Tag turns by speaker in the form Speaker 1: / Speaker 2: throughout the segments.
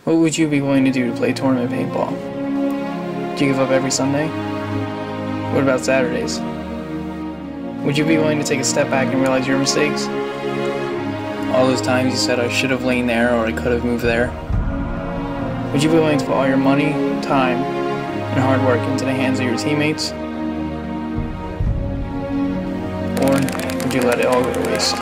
Speaker 1: What would you be willing to do to play tournament paintball? Do you give up every Sunday? What about Saturdays? Would you be willing to take a step back and realize your mistakes? All those times you said I should have lain there or I could have moved there? Would you be willing to put all your money, time, and hard work into the hands of your teammates? Or would you let it all go to waste?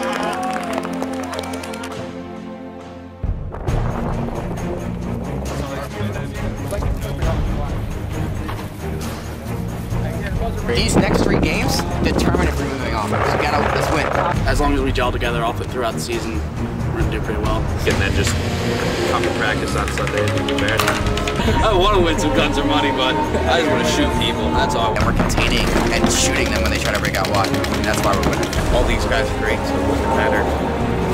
Speaker 2: These next 3 games determine if we're moving on. So you gotta let us win.
Speaker 3: As long as we gel together all throughout the season, we're gonna do pretty well.
Speaker 4: And then just come to practice on Sunday and be prepared.
Speaker 3: I want to win some guns or money, but I just want to shoot people. That's all.
Speaker 2: And we're containing and shooting them when they try to break out wide. And that's why we're winning.
Speaker 4: All these guys are great, so it wouldn't matter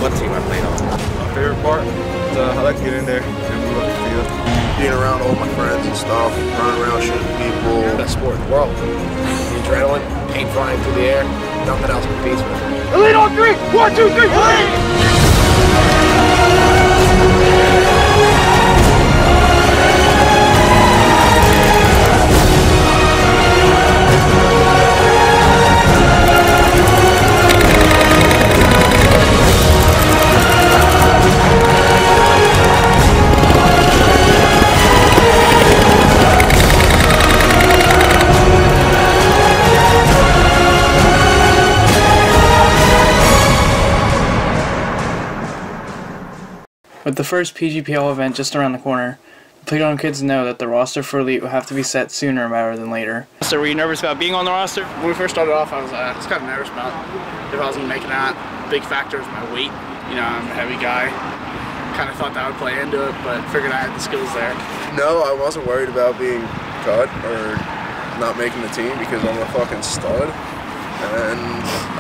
Speaker 4: what team I played on.
Speaker 5: My favorite part is I like to get in there and move up the field. Being around all my friends and stuff, running around shooting people.
Speaker 6: Best sport in the world. The adrenaline, paint flying through the air, nothing else competes with it.
Speaker 7: Elite on 3! 1, 2, 3, elite!
Speaker 1: With the first PGPL event just around the corner, the Playground kids know that the roster for Elite will have to be set sooner rather than later.
Speaker 3: So were you nervous about being on the roster?
Speaker 6: When we first started off, I was kind of nervous about if I was going to make it out. Big factor is my weight. You know, I'm a heavy guy. Kind of thought that would play into it, but figured I had the skills there.
Speaker 5: No, I wasn't worried about being cut or not making the team because I'm a fucking stud. And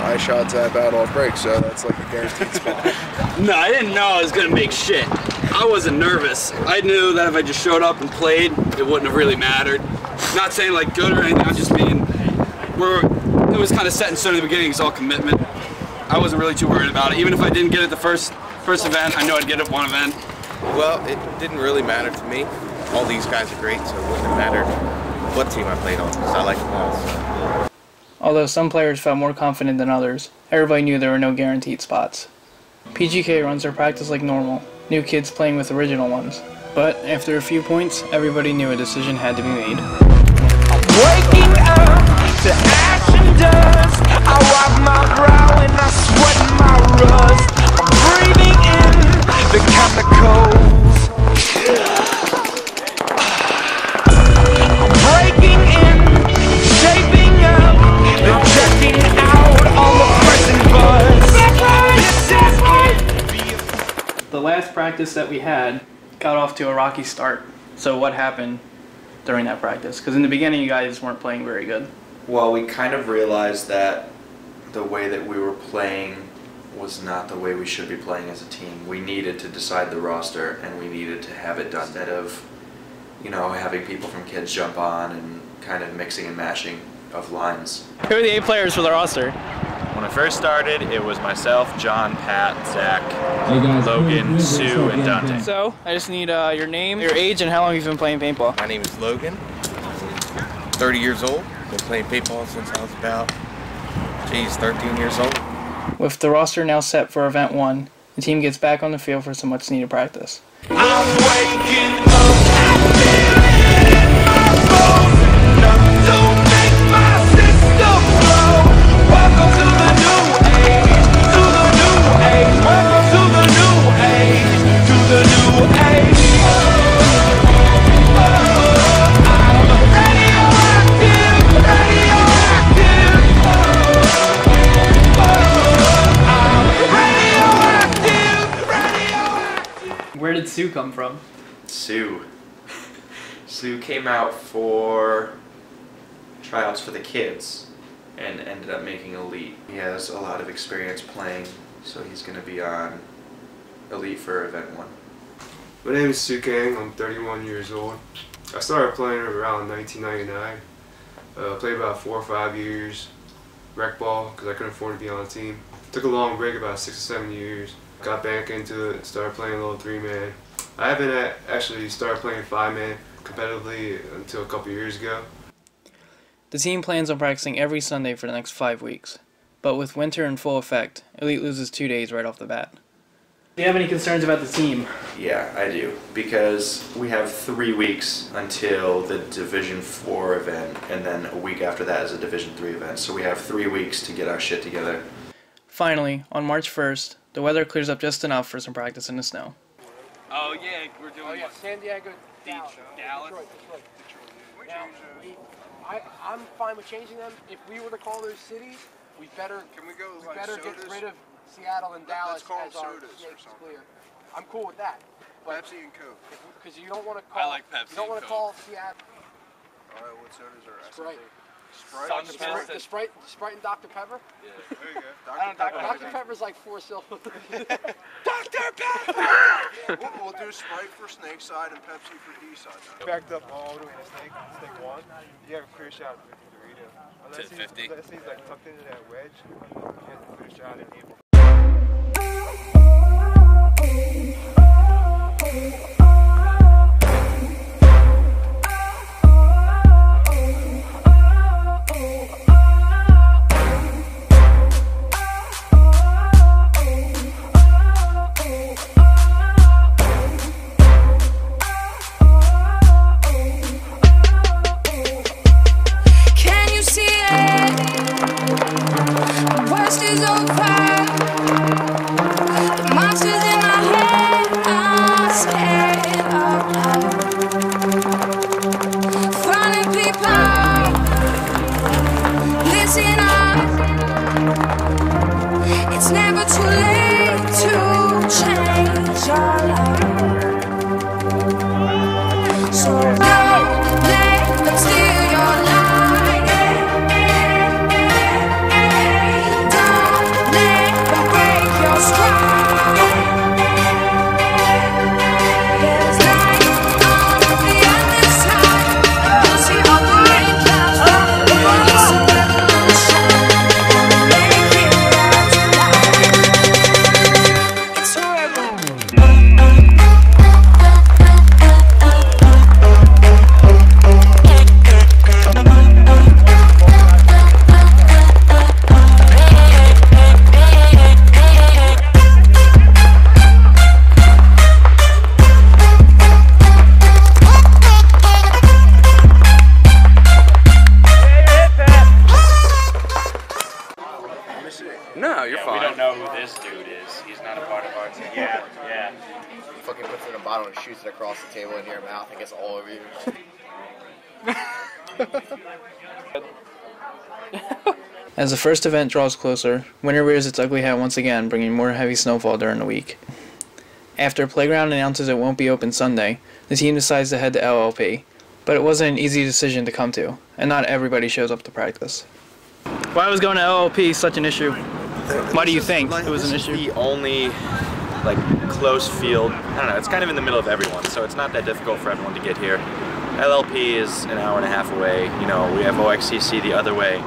Speaker 5: I shot Zap out off break, so that's like a guaranteed spot.
Speaker 3: No, I didn't know I was going to make shit. I wasn't nervous. I knew that if I just showed up and played, it wouldn't have really mattered. Not saying like good or anything, I'm just being, it was kind of set in stone in the beginning, it's all commitment. I wasn't really too worried about it. Even if I didn't get it the first event, I know I'd get it one event.
Speaker 4: Well, it didn't really matter to me. All these guys are great, so it wouldn't have mattered what team I played on, because I like them all. So.
Speaker 1: Although some players felt more confident than others, everybody knew there were no guaranteed spots. PGK runs their practice like normal, new kids playing with original ones. But after a few points, everybody knew a decision had to be made.
Speaker 7: I'm waking up to ash and dust. I wipe my brow and I sweat my rust. I'm breathing in the chemicals. I'm breaking in, shaping up, then checking out all the pressing buzz.
Speaker 1: The last practice that we had got off to a rocky start. So what happened during that practice? Because in the beginning you guys weren't playing very good.
Speaker 8: Well, we kind of realized that the way that we were playing was not the way we should be playing as a team. We needed to decide the roster and we needed to have it done instead of, you know, having people from kids jump on and kind of mixing and mashing of lines.
Speaker 3: Who are the 8 players for the roster?
Speaker 4: When I first started, it was myself, John, Pat, Zach, Logan, Sue, and Dante.
Speaker 1: So, I just need your name, your age, and how long you've been playing paintball.
Speaker 4: My name is Logan, 30 years old. Been playing paintball since I was about, 13 years old.
Speaker 1: With the roster now set for Event 1, the team gets back on the field for some much needed practice.
Speaker 7: I'm waking up, enough to make my system blow. Welcome to the new age, to the new age. Welcome to the new age, to the new age. I'm radioactive, radioactive. I'm radioactive, radioactive.
Speaker 1: Where did Sue come from?
Speaker 8: Sue came out for tryouts for the kids and ended up making Elite. He has a lot of experience playing, so he's going to be on Elite for Event 1.
Speaker 9: My name is Sue Kang. I'm 31 years old. I started playing around 1999. Played about 4 or 5 years rec ball because I couldn't afford to be on a team. Took a long break, about 6 or 7 years. Got back into it, started playing a little 3-man. I haven't actually started playing 5-man competitively until a couple years ago.
Speaker 1: The team plans on practicing every Sunday for the next 5 weeks, but with winter in full effect, Elite loses 2 days right off the bat. Do you have any concerns about the team?
Speaker 8: Yeah, I do, because we have 3 weeks until the Division 4 event, and then a week after that is a Division 3 event, so we have 3 weeks to get our shit together.
Speaker 1: Finally, on March 1st, the weather clears up just enough for some practice in the snow.
Speaker 3: Oh yeah, we're doing
Speaker 10: San Diego,
Speaker 3: Dallas.
Speaker 10: Detroit. Now, I'm fine with changing them. If we were to call those cities, we better get rid of Seattle and Dallas as our snakes clear. I'm cool with that.
Speaker 5: Pepsi and Coke.
Speaker 10: Because you don't want to call.
Speaker 3: I like Pepsi.
Speaker 10: You don't want to call Seattle.
Speaker 5: Alright, what sodas are
Speaker 10: Sprite.
Speaker 3: Sprite?
Speaker 10: Sprite and Dr. Pepper?
Speaker 5: Yeah. There you go.
Speaker 10: Dr. Pepper's like 4 syllables.
Speaker 5: Dr. Pepper! we'll do Sprite for Snake side and Pepsi for D side.
Speaker 9: Backed up all the way to Snake 1. You have a clear shot at the Dorito.
Speaker 3: To 50.
Speaker 9: Unless he's like tucked into that wedge, you have a clear shot at April.
Speaker 11: It's never too late to change your life. So don't let them steal your life. Don't let them break your stride. There's light on the other side. You'll see all the rain clouds falling. It's a revolution.
Speaker 4: No, you're fine.
Speaker 12: We don't know who this dude is. He's not a part of our team. Yeah.
Speaker 2: He fucking puts it in a bottle and shoots it across the table into your mouth and gets all over you.
Speaker 1: As the first event draws closer, winter rears its ugly head once again, bringing more heavy snowfall during the week. After Playground announces it won't be open Sunday, the team decides to head to LLP, but it wasn't an easy decision to come to, and not everybody shows up to practice. Why was going to LLP such an issue? Why do you think it was an issue?
Speaker 12: The only close field. I don't know. It's kind of in the middle of everyone, so it's not that difficult for everyone to get here. LLP is an hour and a half away. You know, we have OXCC the other way,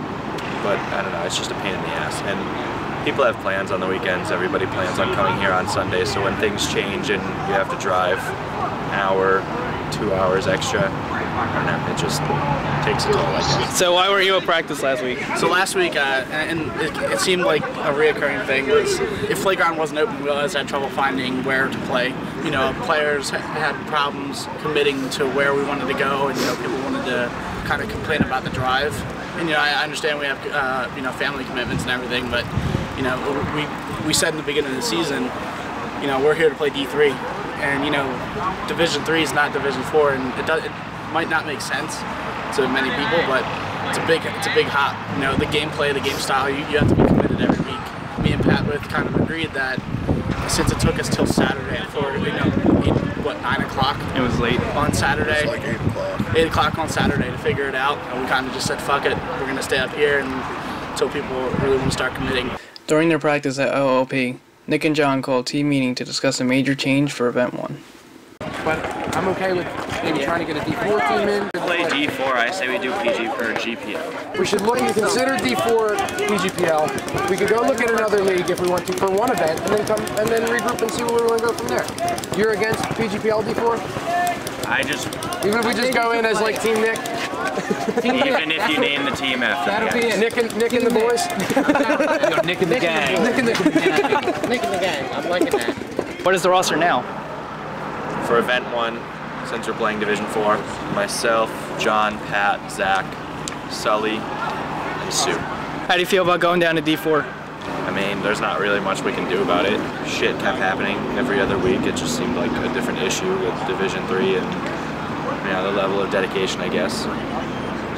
Speaker 12: but I don't know. It's just a pain in the ass. And people have plans on the weekends. Everybody plans on coming here on Sunday. So when things change and you have to drive an hour, 2 hours extra, I don't know, it just takes a toll, I guess.
Speaker 1: So why weren't you at practice last week?
Speaker 6: So last week, and it seemed like a reoccurring thing, was if Playground wasn't open, we realized I had trouble finding where to play. You know, players had problems committing to where we wanted to go, and, you know, people wanted to kind of complain about the drive. And, you know, I understand we have, you know, family commitments and everything, but, you know, we said in the beginning of the season, you know, we're here to play D3. And, you know, Division 3 is not Division 4, and it might not make sense to many people, but it's a big hop. You know, the gameplay, the game style, you have to be committed every week. Me and Pat both kind of agreed that since it took us till Saturday for, you know, 9 o'clock?
Speaker 1: It was late.
Speaker 6: On Saturday.
Speaker 5: It was like 8 o'clock.
Speaker 6: 8 o'clock on Saturday to figure it out, and we kind of just said, fuck it, we're going to stay up here until people really want to start committing.
Speaker 1: During their practice at OLP, Nick and John called a team meeting to discuss a major change for Event 1.
Speaker 6: But
Speaker 10: I'm okay with maybe trying to get a D4 team in.
Speaker 12: Play D4, I say we do PG or GPL.
Speaker 10: We should look and consider D4 PGPL. We could go look at another league if we want to for one event, and then come and then regroup and see where we want to go from there. You're against PGPL D4? Even if we just go in as like Team Nick.
Speaker 12: Even if you name the team after
Speaker 10: that'll be it. Nick and the boys.
Speaker 1: Nick and the gang.
Speaker 10: Nick and the gang. I'm liking that.
Speaker 1: What is the roster now?
Speaker 12: For event 1, since we're playing Division 4, myself, John, Pat, Zach, Sully, and Sue.
Speaker 1: How do you feel about going down to D4?
Speaker 12: I mean, there's not really much we can do about it. Shit kept happening every other week. It just seemed like a different issue with Division 3 and the level of dedication, I guess.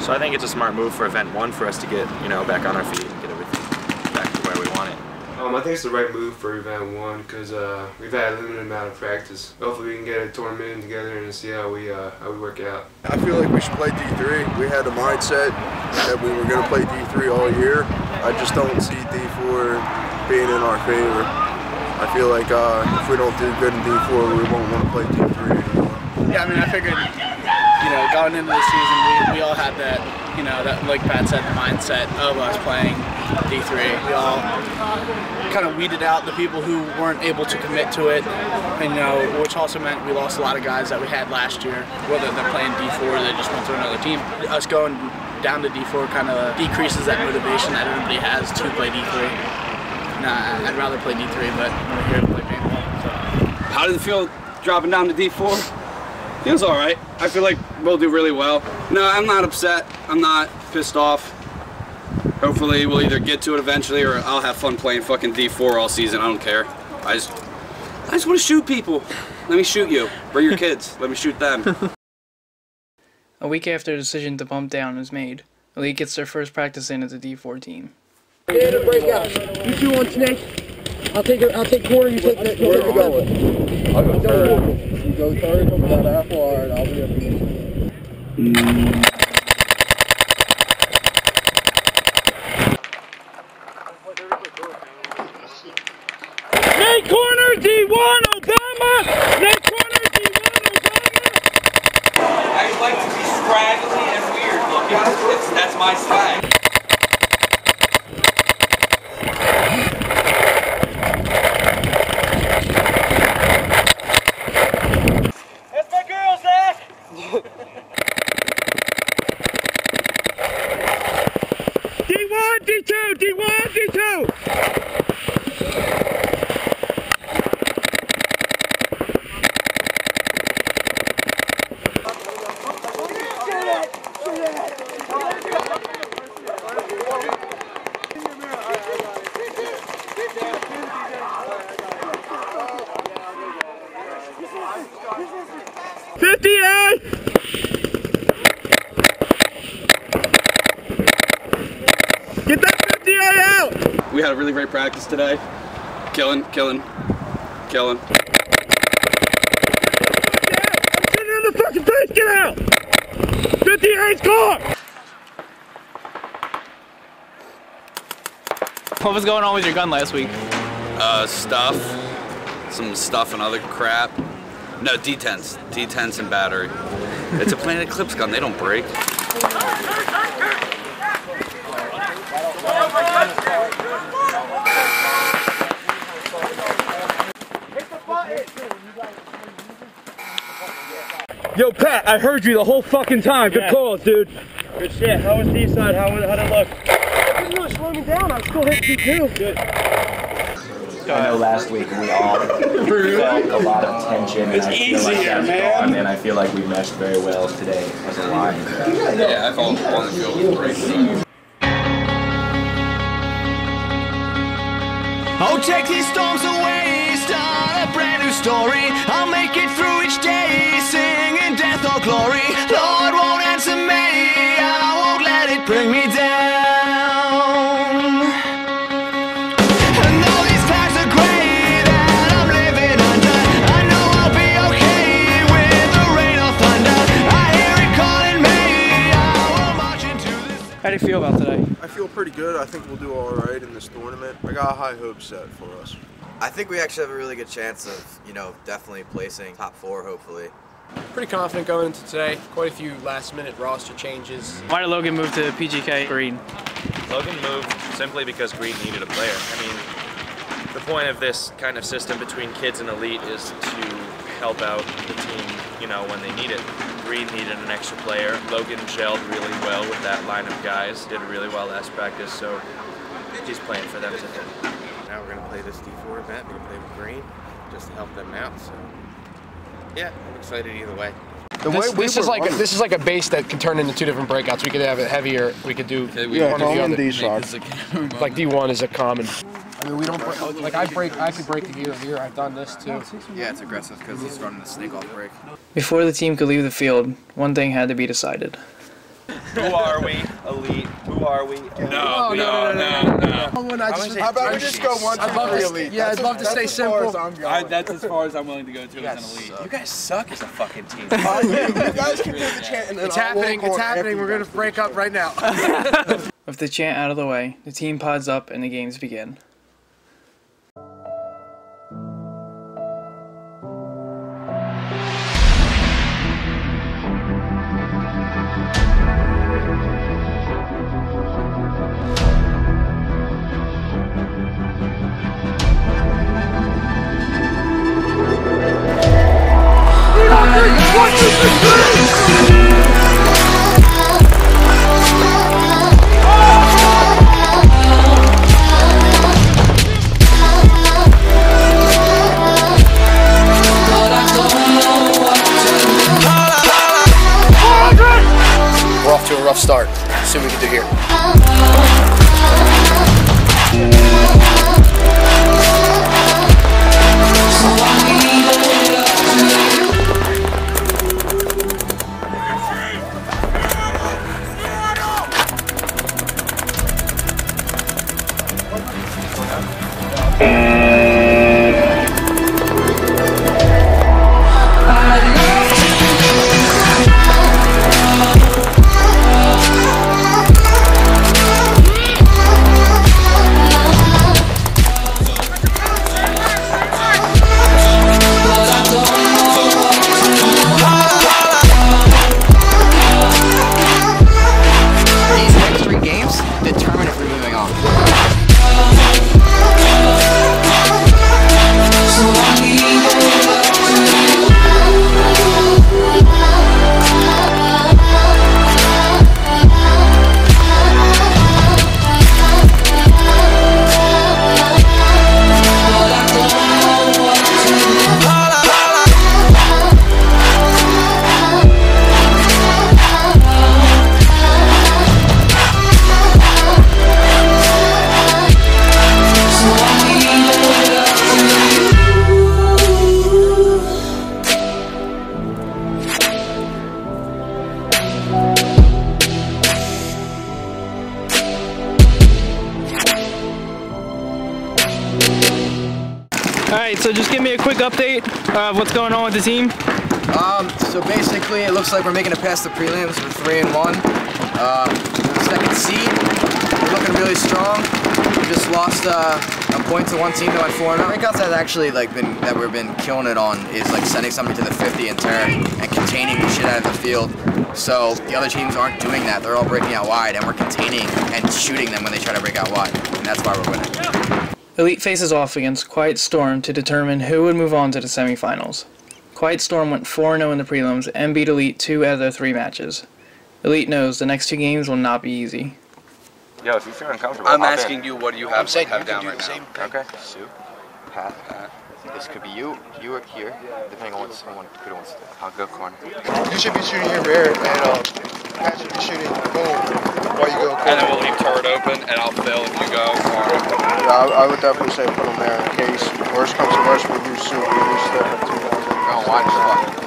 Speaker 12: So I think it's a smart move for event 1 for us to get, back on our feet and get everything back to where we want it.
Speaker 9: I think it's the right move for event 1 because we've had a limited amount of practice. Hopefully we can get a tournament together and see how we work out.
Speaker 5: I feel like we should play D3. We had a mindset that we were going to play D3 all year. I just don't see D4 being in our favor. I feel like if we don't do good in D4, we won't want to play D3 anymore.
Speaker 6: Yeah, I mean, I figured, going into the season, we all had that, that, like Pat said, the mindset of us playing D3. We all kind of weeded out the people who weren't able to commit to it, and, which also meant we lost a lot of guys that we had last year, whether they're playing D4 or they just went to another team. Us going down to D4 kind of decreases that motivation that everybody has to play D3. Nah, I'd rather play D3, but we're here to play paintball. So.
Speaker 3: How does it feel dropping down to D4? Feels all right. I feel like we'll do really well. No, I'm not upset. I'm not pissed off. Hopefully we'll either get to it eventually or I'll have fun playing fucking D4 all season. I don't care. I just want to shoot people. Let me shoot you. Bring your kids. Let me shoot them.
Speaker 1: A week after the decision to bump down is made, the league gets their first practice in as a D4 team.
Speaker 10: Yeah, break out. You 2 on Snake. I'll take corner. You take that. Where are you going? I'll go third. You go third. Come about half wide. I'll be up here.
Speaker 7: Snake corner D1 Obama. Snake corner D1 Obama.
Speaker 3: I like to be scraggly and weird looking. That's my style.
Speaker 7: D1, D2, D1, D2. Get that 50A out!
Speaker 3: We had a really great practice today. Killing.
Speaker 7: I'm sitting in the fucking face, get out! 50A score!
Speaker 1: What was going on with your gun last week?
Speaker 3: Stuff. Some stuff and other crap. No, D10s. D10s and battery. It's a Planet Eclipse gun, they don't break.
Speaker 7: Yo, Pat, I heard you the whole fucking time. Good calls, dude. Good shit. How was D-side? How'd it look?
Speaker 10: It didn't really slow me down. I was still hitting D2. Good.
Speaker 13: I know last week we all felt a lot of tension, and I feel like that's gone, and I feel like we meshed very well today as a line.
Speaker 3: Yeah, I felt on the field was great.
Speaker 7: Oh, take these storms away, start a brand new story. I'll make it through each day, singing death or glory. Lord won't answer me, I won't let it bring me down. And all these times are gray that I'm living under. I know I'll be okay with the rain or thunder. I hear it calling me, I will march into this.
Speaker 1: How do you feel about today?
Speaker 5: I feel pretty good. I think we'll do all right in this tournament. I got high hopes set for us.
Speaker 14: I think we actually have a really good chance of, definitely placing top 4, hopefully.
Speaker 10: Pretty confident going into today. Quite a few last-minute roster changes.
Speaker 1: Why did Logan move to PGK Green?
Speaker 12: Logan moved simply because Green needed a player. I mean, the point of this kind of system between kids and elite is to help out the team, you know, when they need it. Green needed an extra player. Logan gelled really well with that line of guys, did really well last practice, so he's playing for them today.
Speaker 4: Now we're going to play this D4 event. We're going to play with Green just to help them out. So, yeah, I'm excited either way.
Speaker 10: This is like a base that can turn into two different breakouts. We could have it heavier. We could do one or the other. Like D1 is a common. I mean, we don't like I could break the gear here. I've done this too.
Speaker 2: Yeah, it's aggressive because he's running the snake off break.
Speaker 1: Before the team could leave the field, one thing had to be decided.
Speaker 12: Who are we? Elite. Who are we?
Speaker 3: No.
Speaker 5: How about we just go 1, 2, 3 elite?
Speaker 10: Yeah, I'd love to stay simple.
Speaker 3: That's as far as I'm willing to go to as an elite.
Speaker 12: You guys suck as a fucking team.
Speaker 5: You guys can do the chant and then
Speaker 10: It's happening. It's happening. We're gonna break up right now.
Speaker 1: With the chant out of the way, the team pods up and the games begin.
Speaker 10: We're off to a rough start. Let's see what we can do here.
Speaker 1: Alright, so just give me a quick update of what's going on with the team.
Speaker 2: So basically, it looks like we're making it past the prelims. We're 3-1. Second seed. We're looking really strong. We just lost a point to one team that went 4-0. Breakouts that actually we've been killing it on is like sending somebody to the 50 and turn and containing the shit out of the field. So the other teams aren't doing that. They're all breaking out wide, and we're containing and shooting them when they try to break out wide, and that's why we're winning.
Speaker 1: Elite faces off against Quiet Storm to determine who would move on to the semifinals. Quiet Storm went 4-0 in the prelims and beat Elite 2 out of their 3 matches. Elite knows the next 2 games will not be easy.
Speaker 14: Yo, if you feel uncomfortable,
Speaker 3: I'm asking you, what do you have,
Speaker 10: saying
Speaker 3: have
Speaker 10: you
Speaker 3: down
Speaker 10: can
Speaker 3: right
Speaker 10: do the
Speaker 3: now?
Speaker 10: same
Speaker 14: Okay.
Speaker 13: Sue, Pat, this could be you or here, depending on what someone could wants to do. I'll go corner.
Speaker 5: You should be shooting your rear, and Pat should be shooting boom while you go corner.
Speaker 3: And then we'll leave turret open, and I'll fill if you go.
Speaker 5: Yeah, I would definitely say put them there in case worst comes to worst. We lose Sue, we lose Steph at 2 guys.
Speaker 3: Going wide as fuck.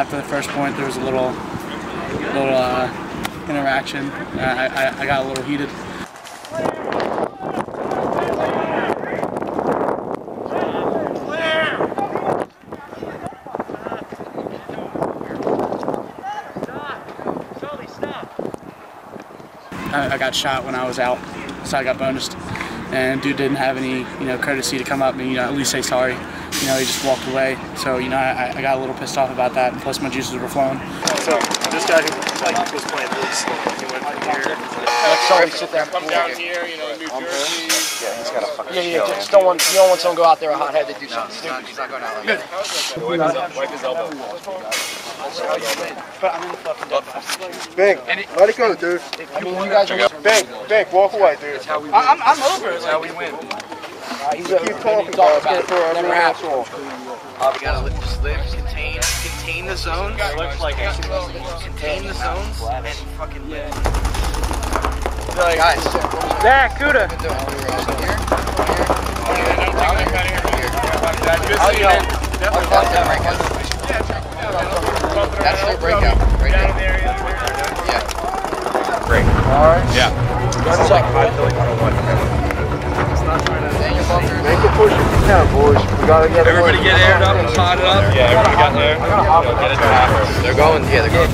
Speaker 6: After the first point, there was a little interaction. I got a little heated. I got shot when I was out, so I got bonused. And dude didn't have any, courtesy to come up and, at least say sorry. He just walked away. So, I got a little pissed off about that, and plus my juices were flowing.
Speaker 15: So, this guy who was playing really slow, he went from here.
Speaker 10: Sorry, sit there.
Speaker 15: Come down here, New Jersey.
Speaker 10: Yeah, he's got a fucking you don't want someone to go out there hot head to do something stupid. He's not going out like that.
Speaker 15: Wipe his elbow.
Speaker 10: But I'm in the fucking
Speaker 5: Bink, let it go, dude.
Speaker 10: I mean, you guys are...
Speaker 5: Bink, walk away, dude.
Speaker 10: I'm over it.
Speaker 15: That's how we win.
Speaker 10: He's keep talking about it. Never happened. We gotta just live, contain the zones.
Speaker 12: It looks like
Speaker 10: contain the zones and fucking live. Guys,
Speaker 1: Zach, Kuda.
Speaker 10: That's their breakout, right there. Yeah.
Speaker 12: Break.
Speaker 10: Alright.
Speaker 12: Yeah.
Speaker 5: Make a push if you can, boys. We gotta get
Speaker 3: Everybody get aired up and potted up.
Speaker 12: Yeah, everybody got there. Get it to after.
Speaker 2: They're going, yeah, they're going.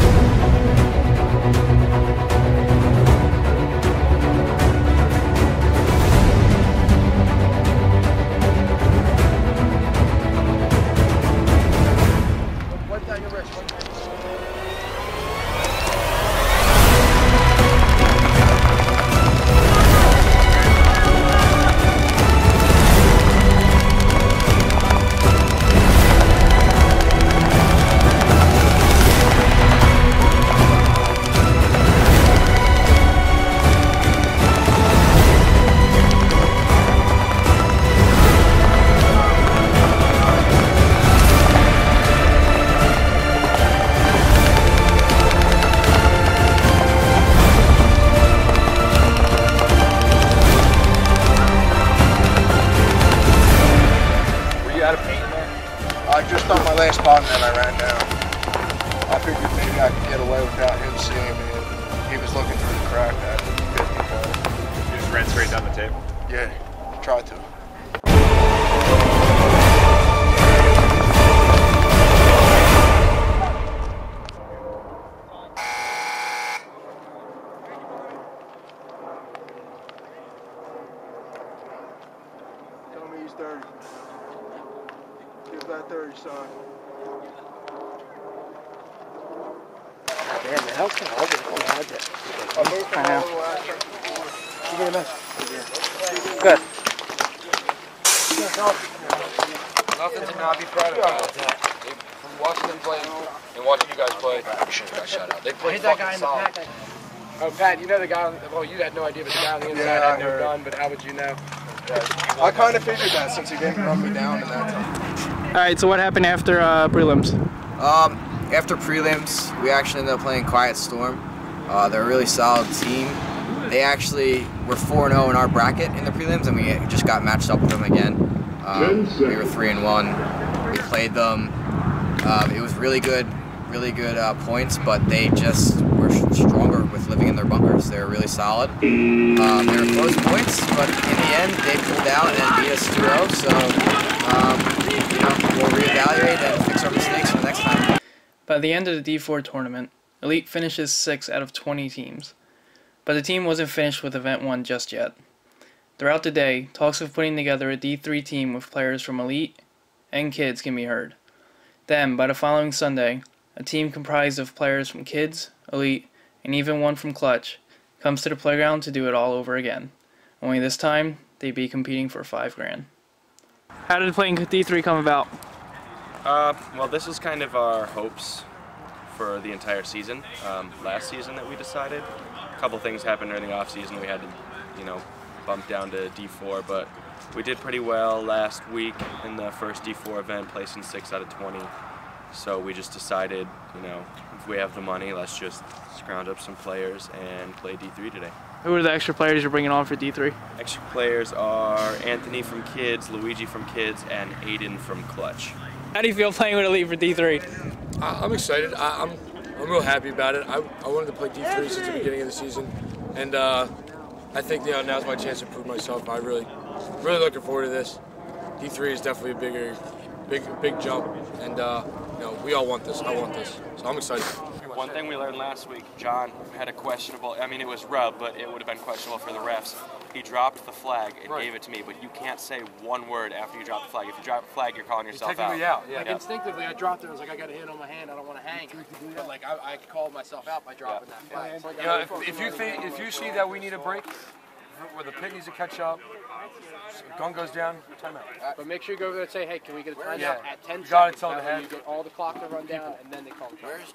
Speaker 5: Just on my last pot and then I ran down. I figured maybe I could get away without him seeing me. He was looking through the crack at 55.
Speaker 12: You just ran straight down the table?
Speaker 5: Yeah, tried to. Tell me he's dirty. Give that 30, son.
Speaker 10: Damn, man, how can I open that?
Speaker 5: I know.
Speaker 10: You get a mess. Good.
Speaker 2: Nothing to not be proud of. From watching them play and watching you guys play, we should have got shut out. They played fucking solid.
Speaker 10: Oh, Pat, you know the guy, well, you had no idea, but the guy on the inside had no gun, but how would you know?
Speaker 5: I kind of figured that since he didn't run me down in that time.
Speaker 1: Alright, so what happened after prelims?
Speaker 2: After prelims, we actually ended up playing Quiet Storm. They're a really solid team. They actually were 4-0 in our bracket in the prelims, and we just got matched up with them again. We were 3-1. We played them. It was really good points, but they just were stronger with living in their bunkers. They were really solid. They were close points, but in the end, they pulled out and beat us 2-0. So, we'll reevaluate and fix our mistakes for next time.
Speaker 1: By the end of the D4 tournament, Elite finishes 6 out of 20 teams. But the team wasn't finished with Event 1 just yet. Throughout the day, talks of putting together a D3 team with players from Elite and Kids can be heard. Then, by the following Sunday, a team comprised of players from Kids, Elite, and even one from Clutch comes to the playground to do it all over again. Only this time, they'd be competing for $5 grand. How did playing D3 come about?
Speaker 12: Well, this was kind of our hopes for the entire season. Last season that we decided. A couple things happened during the off season. We had to, bump down to D4, but we did pretty well last week in the first D4 event, placing 6 out of 20. So we just decided, if we have the money, let's just scrounge up some players and play D3 today.
Speaker 1: Who are the extra players you're bringing on for D3?
Speaker 12: Extra players are Anthony from Kids, Luigi from Kids, and Aiden from Clutch.
Speaker 1: How do you feel playing with Elite for D3?
Speaker 16: I'm excited. I'm real happy about it. I wanted to play D3 since the beginning of the season, and I think now's my chance to prove myself. I'm really looking forward to this. D3 is definitely a big jump, and we all want this. I want this, so I'm excited.
Speaker 12: One thing we learned last week, John had a questionable, I mean it was rub, but it would have been questionable for the refs. He dropped the flag and gave it to me, but you can't say one word after you drop the flag. If you drop the flag, you're calling yourself out.
Speaker 10: Technically out. Yeah. Like instinctively, I dropped it. I was like, I got a hit on my hand. I don't want to hang. But like, I called myself out by dropping that flag. So
Speaker 16: if you see that we need a break, where the pit needs to catch up, gun goes down, timeout.
Speaker 10: But make sure you go over there and say, hey, can we get a timeout at 10 seconds?
Speaker 16: You gotta tell the head.
Speaker 10: You get all the clock to run down, and then they call the timeout.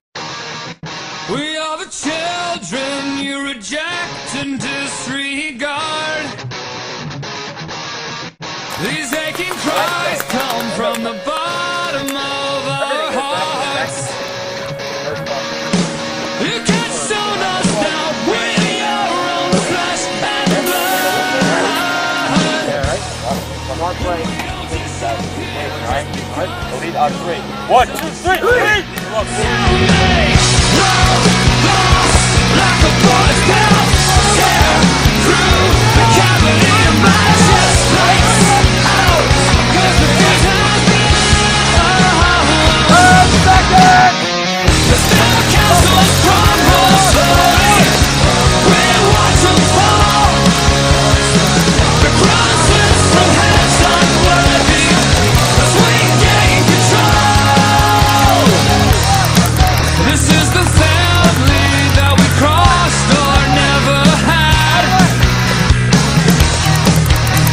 Speaker 7: We are the children you reject and disregard. These aching cries come from the bottom of our hearts. You can't stone us down with your own flesh and blood.
Speaker 10: One more play.
Speaker 7: Alright, the lead on 3. 1, 2, 3, lead! Like a boy's down, tear through the cavity of my chest, breaks out, 'cause the first has been second. The still castles crumble slowly, we watch them fall. The crosses from hands unworthy, as we gain control. This is the family that we crossed or never had.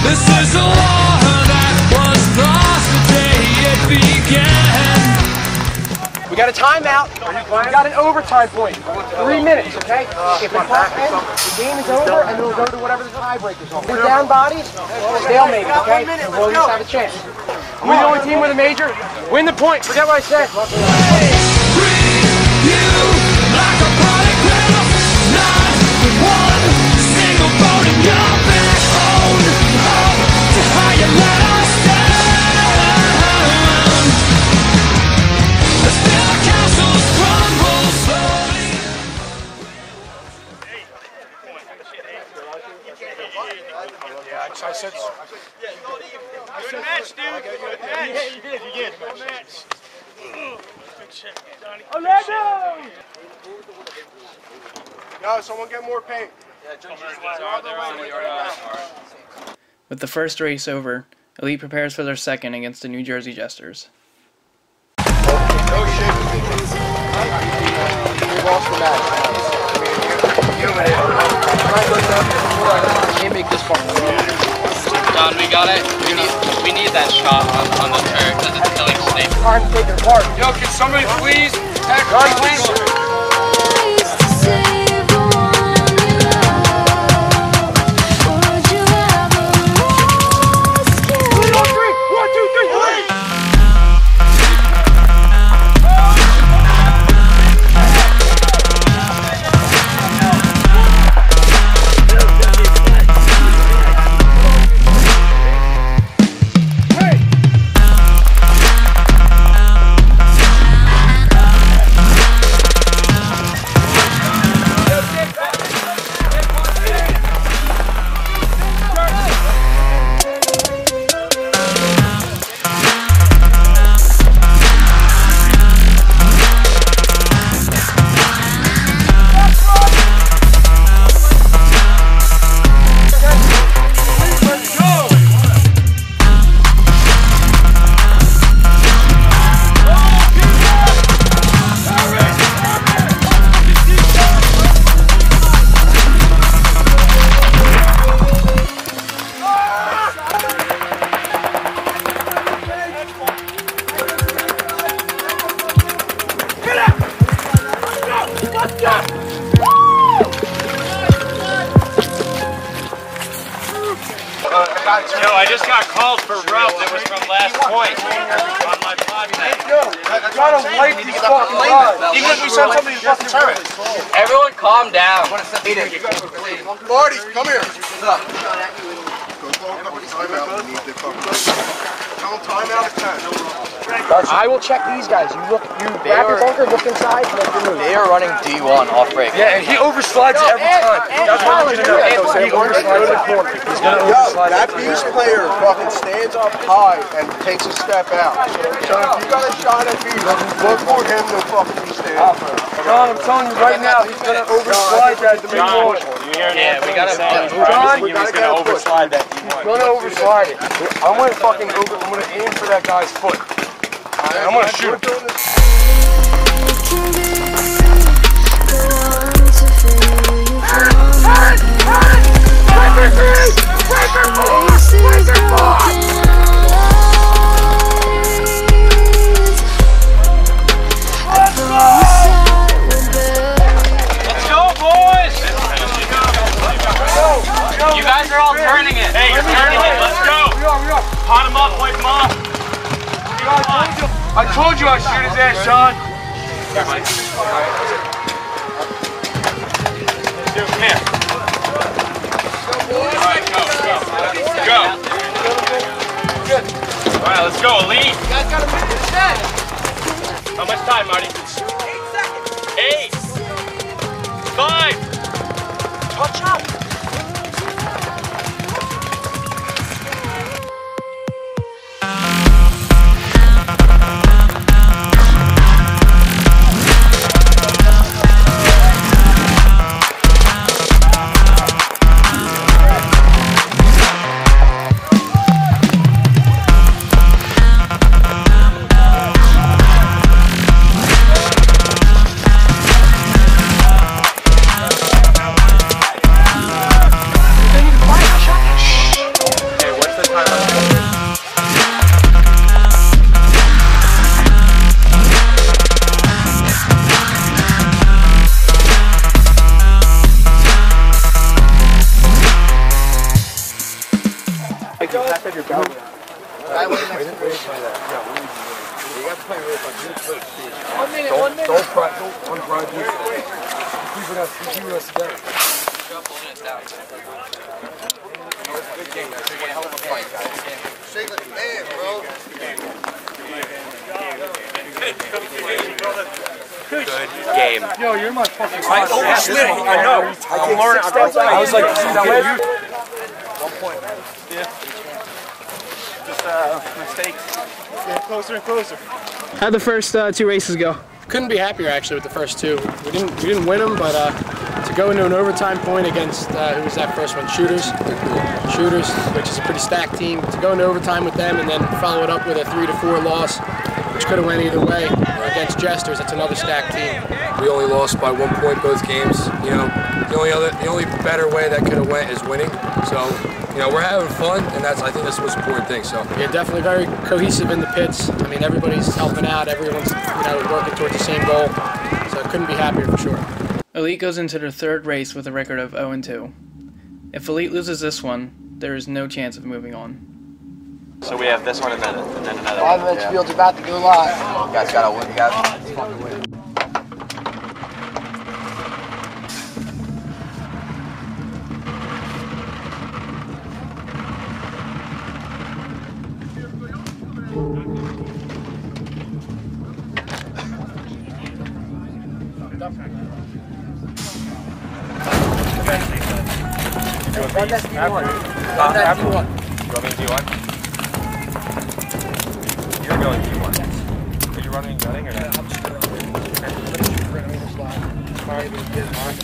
Speaker 7: This is a war that was lost the day it began.
Speaker 10: We got a timeout. We got an overtime point. 3 minutes, okay? If the clock ends, the game is over, and it'll go to whatever the tiebreakers are. We're down bodies, stalemate, okay? And we'll at least have a chance. We're the only team with a major. Win the point. Forget what I said.
Speaker 7: Like a party grill, not one single bone in your backbone. Oh, to how you let us down. The still castles crumble slowly.
Speaker 16: Yeah, I said so.
Speaker 15: Good match, dude. Good match. Yeah, you did. Good match.
Speaker 10: Orlando!
Speaker 5: Yo, someone get more paint.
Speaker 1: With the first race over, Elite prepares for their second against the New Jersey Jesters.
Speaker 10: We lost the match. Can't make this far.
Speaker 17: John, we got it. We need that shot on the turret because it's killing Snake.
Speaker 10: Time to take it apart.
Speaker 16: Yo, can somebody please tag please?
Speaker 12: Yo, I just got called for rub that was from last point on my podcast.
Speaker 15: gotta wipe these fucking guys. Even if we send somebody to fucking turret.
Speaker 17: Everyone calm down.
Speaker 2: Marty, come here. What's up?
Speaker 10: I will check these guys. You grab your bunker, look inside, and make your move.
Speaker 2: They are running D1 off break.
Speaker 15: Yeah, and he overslides every time. That's what I want you to know. He overslides the corner. He's gonna overslide
Speaker 5: that beast player fucking stands up high and takes a step out. So if you got a shot at beast, look for him to fucking be standing up.
Speaker 15: John, I'm telling you right now, he's gonna overslide that to make more.
Speaker 17: Yeah, we gotta
Speaker 15: John,
Speaker 12: He's gonna overslide that D1.
Speaker 15: he's gonna overslide it. I'm gonna fucking I'm gonna aim for that guy's foot. I'm gonna shoot him.
Speaker 17: You guys are all turning it. Hey, you're turning it. Let's go. Pot him up, wipe him off.
Speaker 15: I told you I'd shoot his ass, Sean.
Speaker 17: Come here. All right, go. All right, let's go, Elite. You guys got to move the set. How much time, Marty? 8 seconds. 8. 5. Touch up.
Speaker 12: Good game.
Speaker 15: Yo, you're my fucking
Speaker 12: I overslid. I know. I'm learning. I was like, you.
Speaker 15: 1 point.
Speaker 12: Yeah. Just mistakes.
Speaker 15: Getting closer and closer.
Speaker 1: How'd the first 2 races go?
Speaker 10: Couldn't be happier actually with the first 2. We didn't win them, but to go into an overtime point against who was that first one? Shooters, which is a pretty stacked team. To go into overtime with them and then follow it up with a 3-4 loss, which could have went either way against Jesters. That's another stacked team.
Speaker 16: We only lost by 1 point both games. You know, the only better way that could have went is winning. So, you know, we're having fun, and I think that's the most important thing. So
Speaker 10: yeah, definitely very cohesive in the pits. I mean, everybody's helping out. Everyone's working towards the same goal. So couldn't be happier for sure.
Speaker 1: Elite goes into their 3rd race with a record of 0-2. If Elite loses this one, there is no chance of moving on.
Speaker 12: So we have this one and then another
Speaker 10: 5
Speaker 12: one.
Speaker 10: minutes field's about to go live.
Speaker 2: You guys gotta win. You guys fucking win.
Speaker 12: Run that D1. Run that D1. You want me to D1? You're going D1. Are you running gunning or not? I'm just going to run this line. Sorry, but it's hard.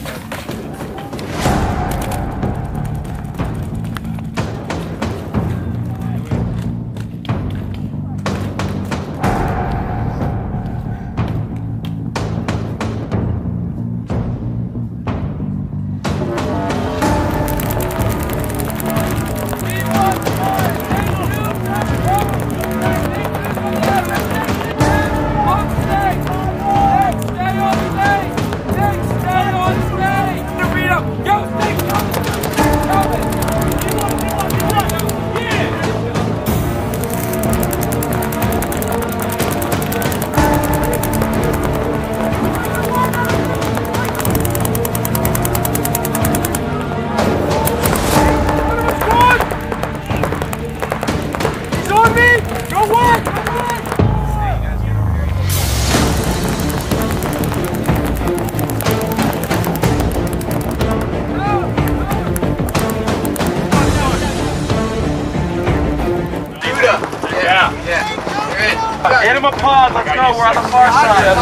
Speaker 7: Stay on the stage!
Speaker 17: Hit him a pause. Let's go. We're on the far side.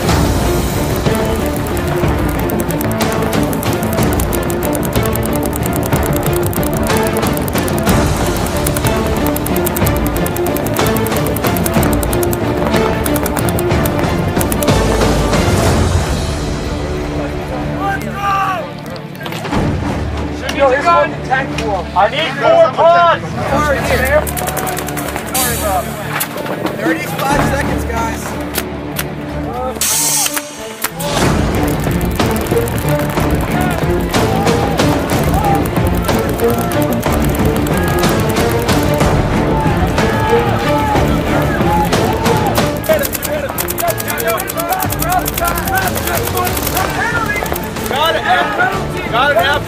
Speaker 10: Yo, here's one tank for him.
Speaker 17: I need 4 pods.
Speaker 10: Sorry, here. Sorry, bro. 35 seconds, guys.
Speaker 17: Got it now.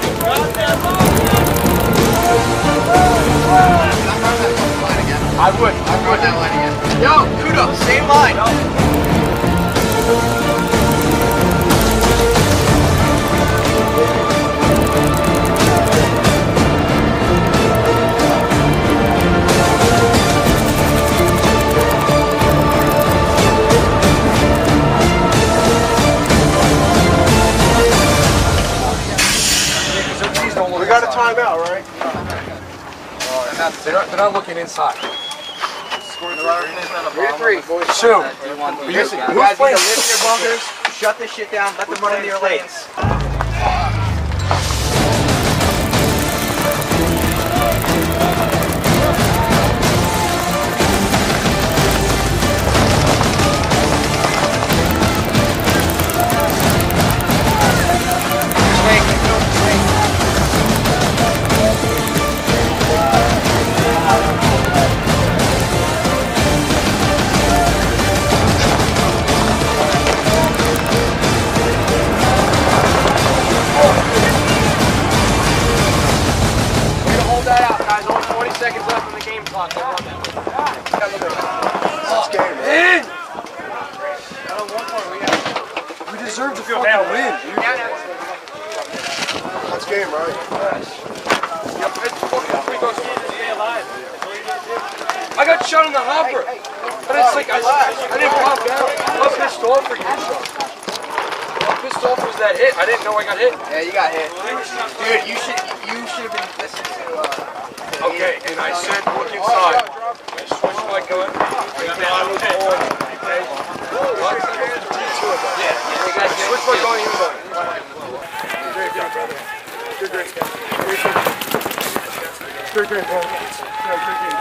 Speaker 10: I would run that line again. Yo, kudos, same line.
Speaker 15: We got a timeout, right?
Speaker 10: They're not looking inside. 3-3, boys.
Speaker 15: Shoot.
Speaker 10: You guys need to live in your bunkers, shut this shit down, let them run into your lanes. Seconds left in the game clock.
Speaker 15: We deserve to fucking win, dude. That's game, right?
Speaker 10: I got shot in the hopper. But it's like I didn't pop out. I was pissed off for getting shot. How pissed off was that hit? I didn't know I got hit. Yeah, you got hit. Dude, you should have been listening to
Speaker 15: Okay, and I said look inside. I switched my gun. I was on. I switched my gun inside. Great job, brother. Good game. Great game, bro. Great game.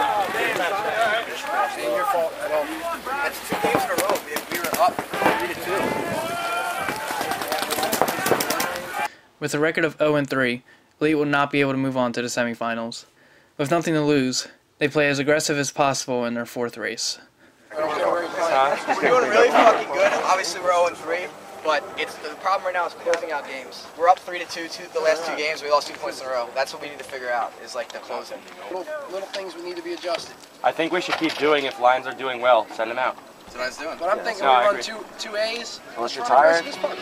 Speaker 10: Ain't your fault at all. That's 2 games in a row. We were up 3-2.
Speaker 1: With a record of 0-3, Elite will not be able to move on to the semifinals. With nothing to lose, they play as aggressive as possible in their 4th race.
Speaker 10: We're doing really fucking good. Obviously, we're 0-3, but the problem right now is closing out games. We're up 3-2 the last 2 games. We lost 2 points in a row. That's what we need to figure out, is like the closing. Little things we need to be adjusted.
Speaker 17: I think we should keep doing if lines are doing well. Send them out.
Speaker 10: That's what I was doing. But I'm thinking we run two A's.
Speaker 17: Unless you're tired.
Speaker 10: Let's not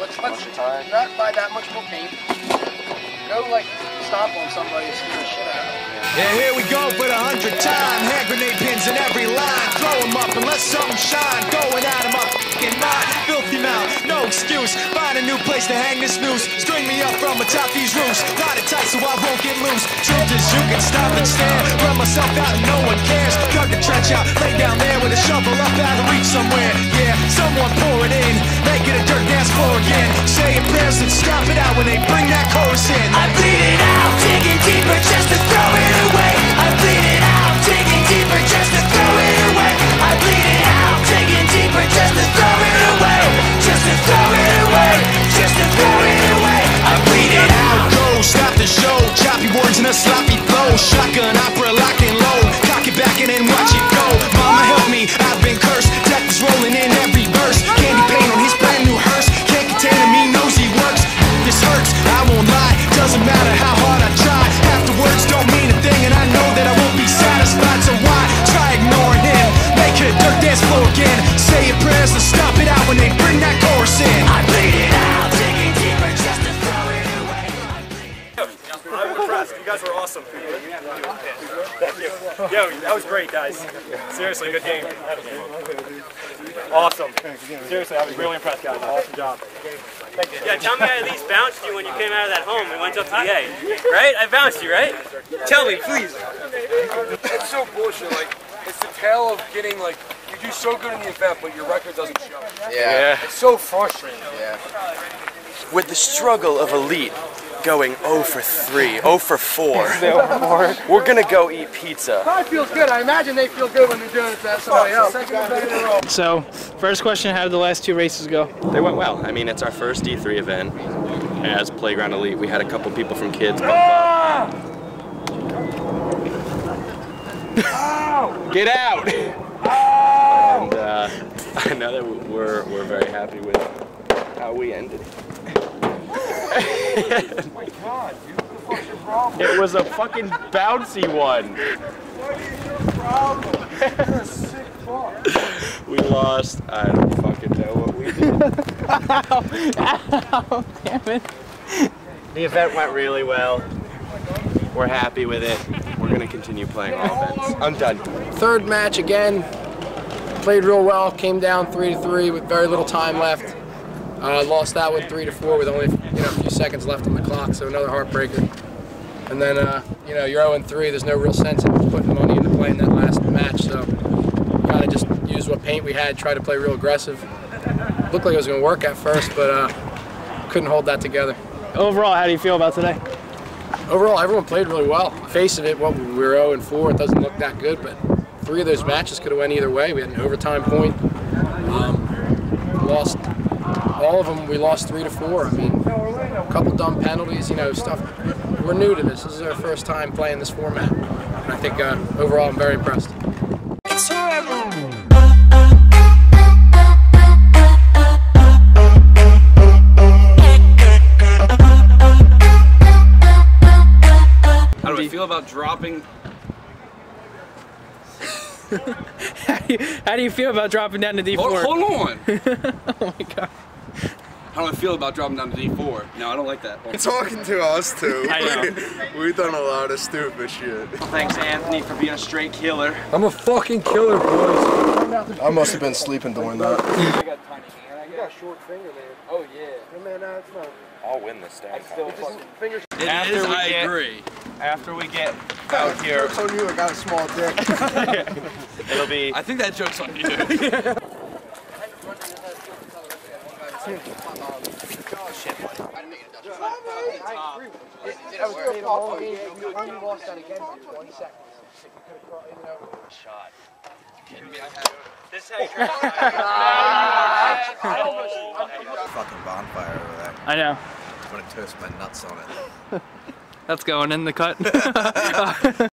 Speaker 10: buy that much more paint. Go like stomp on somebody and scare the shit out of them.
Speaker 7: Yeah, here we go for the 100th time. Hand grenade pins in every line. Throw them up and let something shine. Going out of my fucking mind. Filthy mouth, no excuse. Find a new place to hang this noose. String me up from atop these roofs. Knot it tight so I won't get loose. Trenches, you can stop and stare. Run myself out and no one cares. Dug the trench out, lay down there with a shovel up out of reach somewhere. Yeah, someone pour it in. Make it a dirt dance floor again. Say your prayers and stop it out when they bring that chorus in. I bleed it out, digging deeper just to throw it away. I bleed it out, digging deeper just to throw it away. I bleed it out, digging deeper just to throw it away. Just to throw it away, just to throw it away. I bleed it out. Go, stop the show. Choppy words in a sloppy flow. Shotgun opera, lock and load. Cock it back and then watch it go. Mama help me, I've been cursed. Death is rolling in every verse. Candy paint on his brand new hearse. Can't contain him, he knows he works. This hurts, I won't lie. Doesn't matter how hard I try. Half the words don't mean a thing, and I know that I won't be satisfied. So why try ignoring him? Make it a dirt dance floor again. Say your prayers and stop it out when they bring that chorus in. I bleed it out, digging deeper just to throw it away.
Speaker 17: I'm impressed. You guys were awesome. Thank you. Yo, that was great, guys. Seriously, good game. Awesome. Seriously, I was really impressed, guys. Awesome job.
Speaker 18: Yeah, tell me I at least bounced you when you came out of that home and went up to the A. Right? I bounced you, right? Tell me, please.
Speaker 10: It's so bullshit. Like, it's the tale of getting, like, you do so good in the event, but your record doesn't show.
Speaker 2: Yeah.
Speaker 10: It's so frustrating.
Speaker 2: Yeah.
Speaker 17: With the struggle of Elite going 0 for 3, 0 for 4, we're gonna go eat pizza.
Speaker 10: Probably feels good. I imagine they feel good when they're doing it to somebody else.
Speaker 1: So, first question, how did the last 2 races go?
Speaker 12: They went well. I mean, it's our first D3 event. As Playground Elite, we had a couple people from Kids bump up. Get out! And I know that we're very happy with how we ended.
Speaker 15: Oh my god, dude, what the fuck's your problem?
Speaker 12: It was a fucking bouncy one.
Speaker 15: What is your problem? You're a sick fuck.
Speaker 12: We lost. I don't fucking know what we did.
Speaker 1: Ow, damn it.
Speaker 12: The event went really well. We're happy with it. We're gonna continue playing all events. I'm done.
Speaker 10: Third match again. Played real well. Came down 3-3 with very little time left. Lost that one 3-4 with only a few seconds left on the clock, so another heartbreaker. And then you're 0-3. There's no real sense in putting money into playing that last match, so kind of just used what paint we had, tried to play real aggressive. Looked like it was going to work at first, but couldn't hold that together.
Speaker 1: Overall, how do you feel about today?
Speaker 10: Overall, everyone played really well. Face of it, we were 0-4. It doesn't look that good, but 3 of those matches could have went either way. We had an overtime point. Lost all of them. We lost 3-4. I mean, a couple dumb penalties, stuff. We're new to this. This is our first time playing this format. And I think overall, I'm very impressed.
Speaker 3: How do I feel about dropping?
Speaker 1: How do you feel about dropping down to D4?
Speaker 3: Hold on.
Speaker 1: Oh my god.
Speaker 3: How do I feel about dropping down to D4? No, I don't like that.
Speaker 5: You're talking to us too.
Speaker 1: I know.
Speaker 5: We've done a lot of stupid shit.
Speaker 17: Thanks, Anthony, for being a straight killer.
Speaker 10: I'm a fucking killer, boys. I must have been sleeping during that.
Speaker 15: You got a short finger, man. Oh, yeah. Man, that's not...
Speaker 4: I'll win this stand.
Speaker 10: Fingers.
Speaker 3: I agree.
Speaker 12: After we get out here,
Speaker 10: I told you I got a small dick.
Speaker 12: it'll be...
Speaker 3: I think that joke's on you.
Speaker 2: Fucking bonfire over there.
Speaker 1: I know.
Speaker 2: I'm gonna toast my nuts on it.
Speaker 1: That's going in the cut.